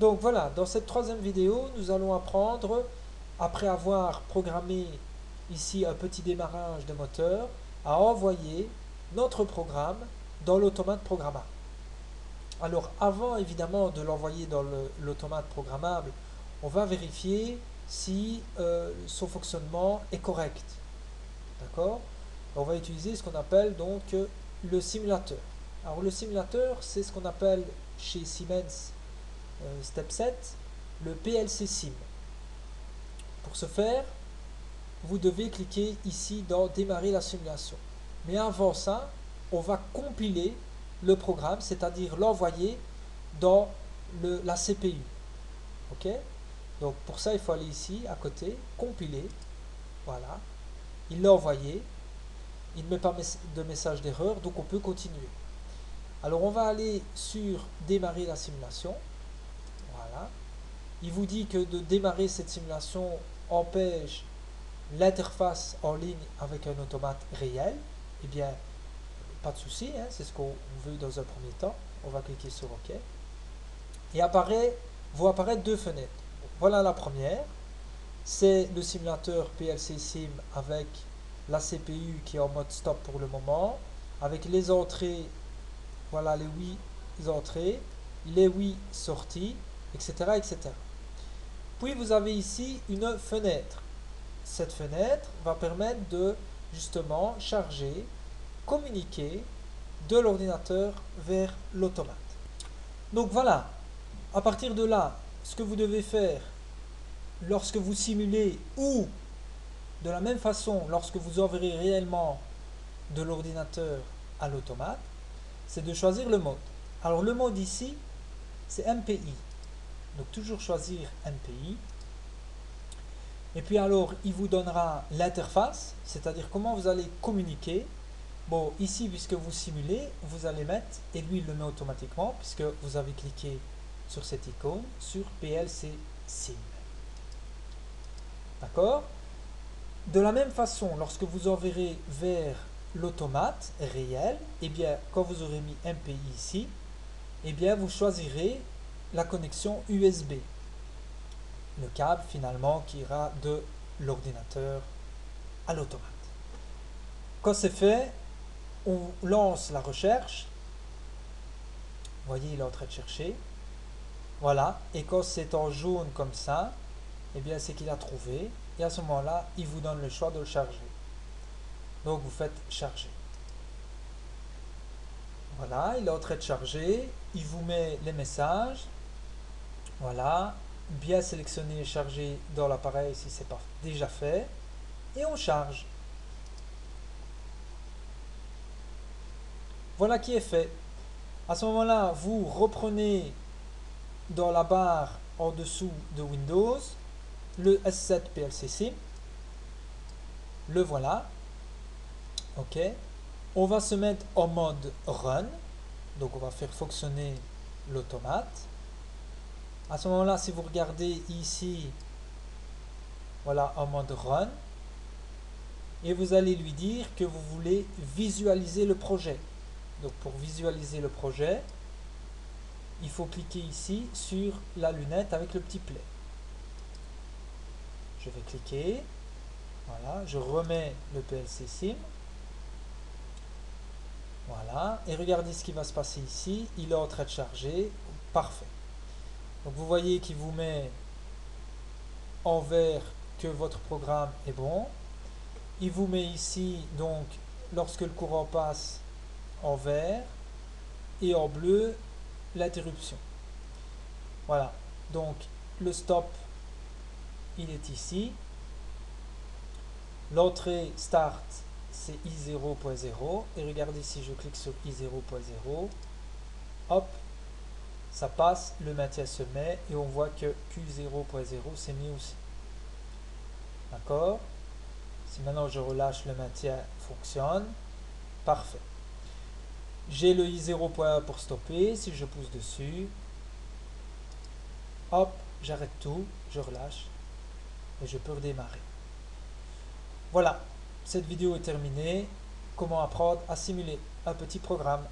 Donc voilà, dans cette troisième vidéo, nous allons apprendre, après avoir programmé ici un petit démarrage de moteur, à envoyer notre programme dans l'automate programmable. Alors avant évidemment de l'envoyer dans l'automate programmable, on va vérifier si son fonctionnement est correct. D'accord? On va utiliser ce qu'on appelle donc le simulateur. Alors le simulateur, c'est ce qu'on appelle chez Siemens Stepset le PLC Sim. Pour ce faire, vous devez cliquer ici dans démarrer la simulation. Mais avant ça, on va compiler le programme, c'est-à-dire l'envoyer dans la CPU. Ok? Donc pour ça, il faut aller ici à côté, compiler. Voilà. Il l'a envoyé. Il ne met pas de message d'erreur, donc on peut continuer. Alors on va aller sur démarrer la simulation. Voilà. Il vous dit que de démarrer cette simulation empêche l'interface en ligne avec un automate réel. Eh bien, pas de souci, hein, c'est ce qu'on veut dans un premier temps. On va cliquer sur OK. Et vont apparaître deux fenêtres. Voilà la première. C'est le simulateur PLC Sim avec la CPU qui est en mode stop pour le moment, avec les entrées, voilà les 8 entrées, les 8 sorties, etc., etc. Puis vous avez ici une fenêtre. Cette fenêtre va permettre de justement charger, communiquer de l'ordinateur vers l'automate. Donc voilà, à partir de là, ce que vous devez faire lorsque vous simulez ou de la même façon lorsque vous enverrez réellement de l'ordinateur à l'automate, c'est de choisir le mode. Alors le mode ici, c'est MPI. Donc toujours choisir MPI. Et puis alors, il vous donnera l'interface, c'est-à-dire comment vous allez communiquer. Bon, ici, puisque vous simulez, vous allez mettre, et lui il le met automatiquement, puisque vous avez cliqué sur cette icône, sur PLC Sim. D'accord? De la même façon, lorsque vous enverrez vers l'automate réel, eh bien, quand vous aurez mis MPI ici, eh bien, vous choisirez la connexion USB. Le câble finalement qui ira de l'ordinateur à l'automate. Quand c'est fait, on lance la recherche. Vous voyez, il est en train de chercher. Voilà. Et quand c'est en jaune comme ça, eh bien c'est qu'il a trouvé. Et à ce moment-là, il vous donne le choix de le charger. Donc vous faites charger. Voilà, il est en train de charger. Il vous met les messages. Voilà. Bien sélectionner et charger dans l'appareil si ce n'est pas déjà fait. Et on charge. Voilà qui est fait. À ce moment-là, vous reprenez dans la barre en dessous de Windows le S7 PLC Sim. Le voilà. OK. On va se mettre en mode Run. Donc on va faire fonctionner l'automate. À ce moment-là, si vous regardez ici, voilà, en mode Run. Et vous allez lui dire que vous voulez visualiser le projet. Donc pour visualiser le projet, il faut cliquer ici sur la lunette avec le petit play. Je vais cliquer. Voilà, je remets le PLC Sim. Voilà, et regardez ce qui va se passer ici. Il est en train de charger. Parfait. Donc vous voyez qu'il vous met en vert que votre programme est bon. Il vous met ici, donc, lorsque le courant passe, en vert, et en bleu, l'interruption. Voilà, donc le stop, il est ici. L'entrée start, c'est I0.0. Et regardez si je clique sur I0.0, hop, ça passe, le maintien se met et on voit que Q0.0 s'est mis aussi. D'accord? Si maintenant je relâche, le maintien fonctionne. Parfait. J'ai le I0.1 pour stopper. Si je pousse dessus, hop, j'arrête tout, je relâche et je peux redémarrer. Voilà, cette vidéo est terminée. Comment apprendre à simuler un petit programme.